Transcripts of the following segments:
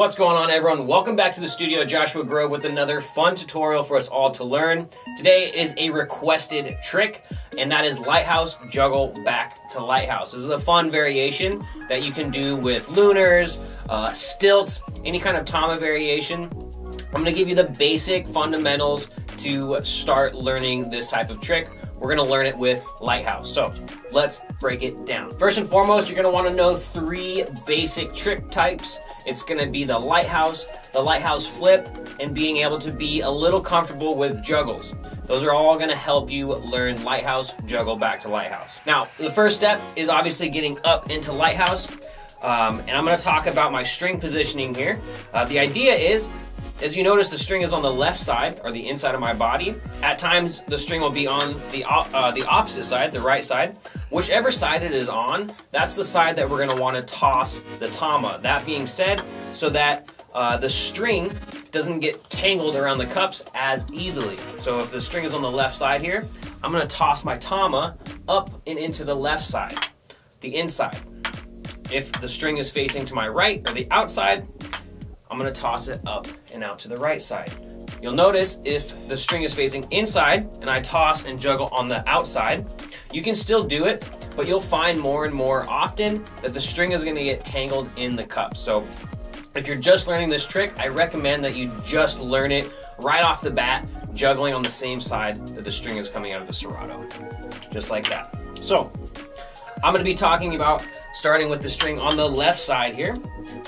What's going on, everyone? Welcome back to the studio, Joshua Grove, with another fun tutorial for us all to learn. Today is a requested trick, and that is Lighthouse Juggle back to Lighthouse. This is a fun variation that you can do with lunars, stilts, any kind of Tama variation. I'm going to give you the basic fundamentals to start learning this type of trick. We're going to learn it with Lighthouse. So let's break it down. First and foremost, you're going to want to know three basic trick types. It's going to be the Lighthouse flip, and being able to be a little comfortable with juggles. Those are all going to help you learn Lighthouse Juggle back to Lighthouse. Now, the first step is obviously getting up into Lighthouse, and I'm going to talk about my string positioning here. The idea is, as you notice, the string is on the left side, or the inside of my body. At times, the string will be on the opposite side, the right side. Whichever side it is on, that's the side that we're going to want to toss the Tama. That being said, so that the string doesn't get tangled around the cups as easily. So if the string is on the left side here, I'm going to toss my Tama up and into the left side, the inside. If the string is facing to my right, or the outside, I'm going to toss it up and out to the right side. You'll notice if the string is facing inside and I toss and juggle on the outside, you can still do it, but you'll find more and more often that the string is going to get tangled in the cup. So if you're just learning this trick, I recommend that you just learn it right off the bat, juggling on the same side that the string is coming out of the serrato, just like that. So I'm going to be talking about starting with the string on the left side here.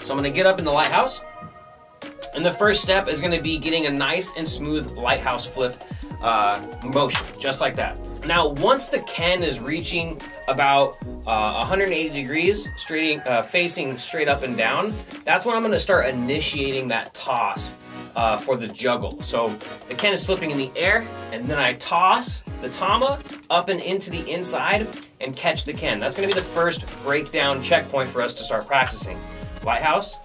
So I'm going to get up in the Lighthouse. And the first step is going to be getting a nice and smooth Lighthouse flip motion, just like that. Now, once the Ken is reaching about 180 degrees, facing straight up and down, that's when I'm going to start initiating that toss for the juggle. So the Ken is flipping in the air, and then I toss the Tama up and into the inside and catch the Ken. That's going to be the first breakdown checkpoint for us to start practicing. Lighthouse,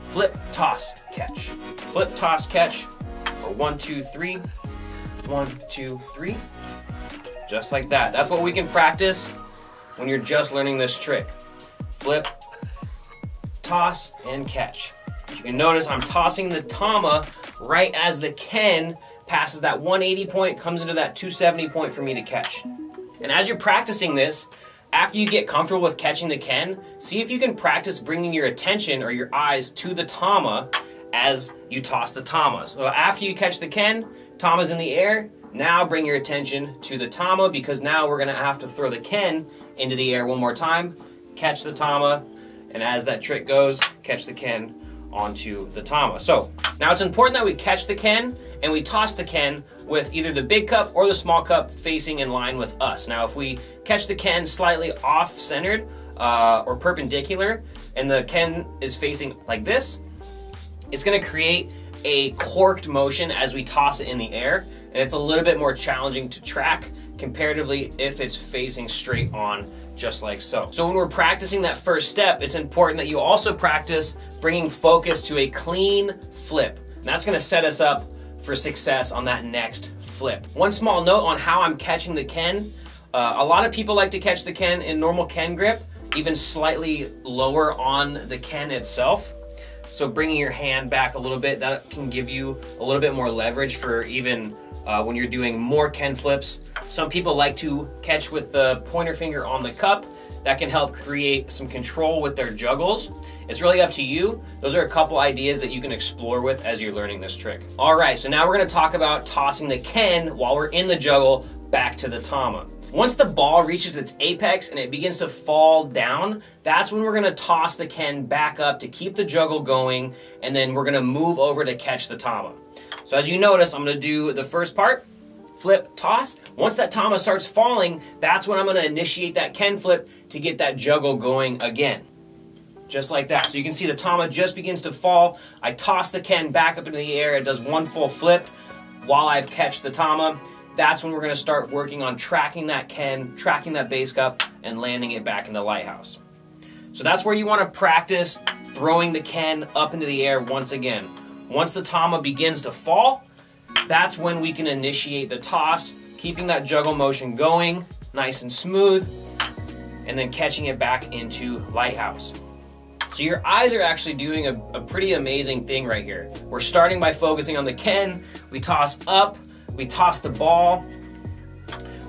flip, toss, catch. Flip, toss, catch, or 1, 2, 3, 1, 2, 3. Just like that. That's what we can practice when you're just learning this trick. Flip, toss, and catch. As you can notice, I'm tossing the Tama right as the Ken passes that 180 point, comes into that 270 point for me to catch. And as you're practicing this, after you get comfortable with catching the Ken, see if you can practice bringing your attention or your eyes to the Tama as you toss the Tama. So after you catch the Ken, Tama's in the air. Now bring your attention to the Tama, because now we're going to have to throw the Ken into the air one more time, catch the Tama, and as that trick goes, catch the Ken onto the Tama. So now it's important that we catch the Ken and we toss the Ken with either the big cup or the small cup facing in line with us. Now if we catch the Ken slightly off-centered or perpendicular, and the Ken is facing like this, it's going to create a corked motion as we toss it in the air, and it's a little bit more challenging to track comparatively if it's facing straight on, just like so. So when we're practicing that first step, it's important that you also practice bringing focus to a clean flip. And that's going to set us up for success on that next flip. One small note on how I'm catching the Ken. A lot of people like to catch the Ken in normal Ken grip, even slightly lower on the Ken itself. So bringing your hand back a little bit, that can give you a little bit more leverage for even when you're doing more Ken flips. Some people like to catch with the pointer finger on the cup. That can help create some control with their juggles. It's really up to you. Those are a couple ideas that you can explore with as you're learning this trick. All right, so now we're going to talk about tossing the Ken while we're in the juggle back to the Tama. Once the ball reaches its apex and it begins to fall down, that's when we're going to toss the Ken back up to keep the juggle going, and then we're going to move over to catch the Tama. So as you notice, I'm going to do the first part, flip, toss. Once that Tama starts falling, that's when I'm going to initiate that Ken flip to get that juggle going again. Just like that. So you can see the Tama just begins to fall. I toss the Ken back up into the air. It does one full flip while I've catched the Tama. That's when we're going to start working on tracking that Ken, tracking that base cup, and landing it back in the Lighthouse. So that's where you want to practice throwing the Ken up into the air once again. Once the Tama begins to fall, that's when we can initiate the toss, keeping that juggle motion going, nice and smooth, and then catching it back into Lighthouse. So your eyes are actually doing a pretty amazing thing right here. We're starting by focusing on the Ken. We toss up, we toss the ball.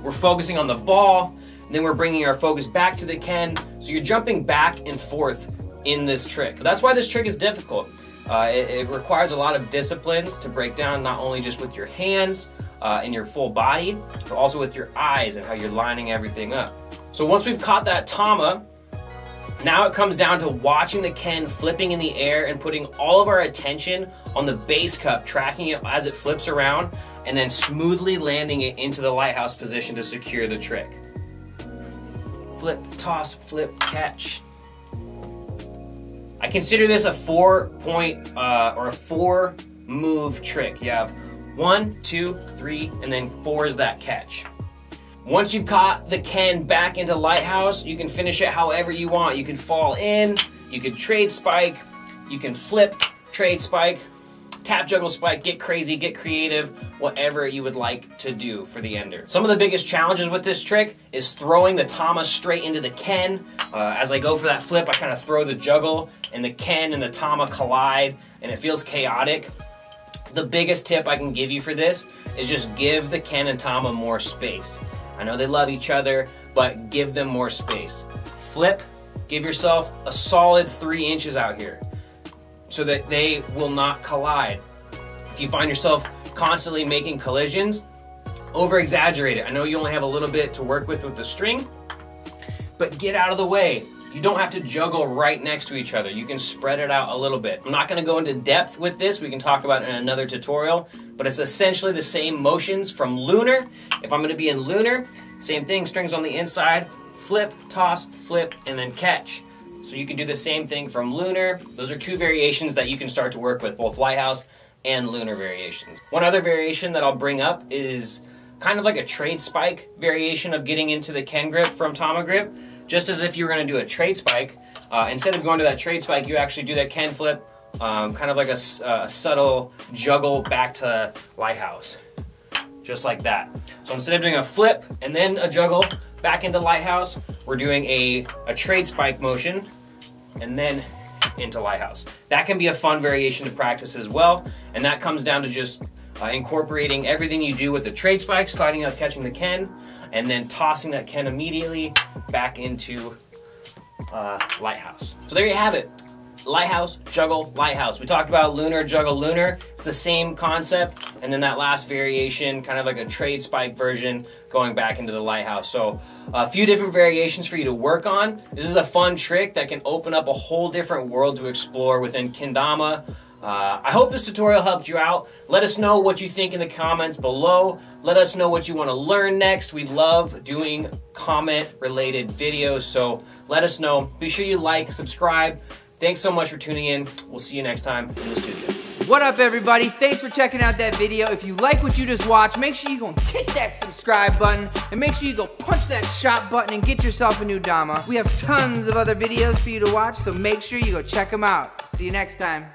We're focusing on the ball, and then we're bringing our focus back to the Ken. So you're jumping back and forth in this trick. That's why this trick is difficult. It requires a lot of disciplines to break down, not only just with your hands and your full body, but also with your eyes and how you're lining everything up. So once we've caught that tama, now it comes down to watching the Ken flipping in the air and putting all of our attention on the base cup, tracking it as it flips around, and then smoothly landing it into the lighthouse position to secure the trick. Flip, toss, flip, catch. I consider this a 4-point or a 4-move trick. You have 1, 2, 3, and then 4 is that catch. Once you've caught the Ken back into lighthouse, you can finish it however you want. You can fall in, you can trade spike, you can flip, trade spike, tap, juggle, spike, get crazy, get creative, whatever you would like to do for the ender. Some of the biggest challenges with this trick is throwing the tama straight into the Ken. As I go for that flip, I kind of throw the juggle, and the Ken and the tama collide, and it feels chaotic. The biggest tip I can give you for this is just give the Ken and tama more space. I know they love each other, but give them more space. Flip, give yourself a solid 3 inches out here so that they will not collide. If you find yourself constantly making collisions, over exaggerate it. I know you only have a little bit to work with the string, but get out of the way. You don't have to juggle right next to each other. You can spread it out a little bit. I'm not gonna go into depth with this. We can talk about it in another tutorial, but it's essentially the same motions from lunar. If I'm gonna be in lunar, same thing, strings on the inside, flip, toss, flip, and then catch. So you can do the same thing from lunar. Those are 2 variations that you can start to work with, both lighthouse and lunar variations. One other variation that I'll bring up is kind of like a trade spike variation of getting into the Ken grip from tama grip. Just as if you were going to do a trade spike, instead of going to that trade spike, you actually do that Ken flip, kind of like a subtle juggle back to lighthouse, just like that. So instead of doing a flip and then a juggle back into lighthouse, we're doing a trade spike motion and then into lighthouse. That can be a fun variation to practice as well, and that comes down to just incorporating everything you do with the trade spike, sliding up, catching the Ken, and then tossing that Ken immediately back into lighthouse. So there you have it. Lighthouse, juggle, lighthouse. We talked about lunar, juggle, lunar. It's the same concept. And then that last variation, kind of like a trade spike version, going back into the lighthouse. So a few different variations for you to work on. This is a fun trick that can open up a whole different world to explore within Kendama. I hope this tutorial helped you out. Let us know what you think in the comments below. Let us know what you want to learn next. We love doing comment-related videos, so let us know. Be sure you like, subscribe. Thanks so much for tuning in. We'll see you next time in the studio. What up, everybody? Thanks for checking out that video. If you like what you just watched, make sure you go hit that subscribe button, and make sure you go punch that shop button and get yourself a new Dama. We have tons of other videos for you to watch, so make sure you go check them out. See you next time.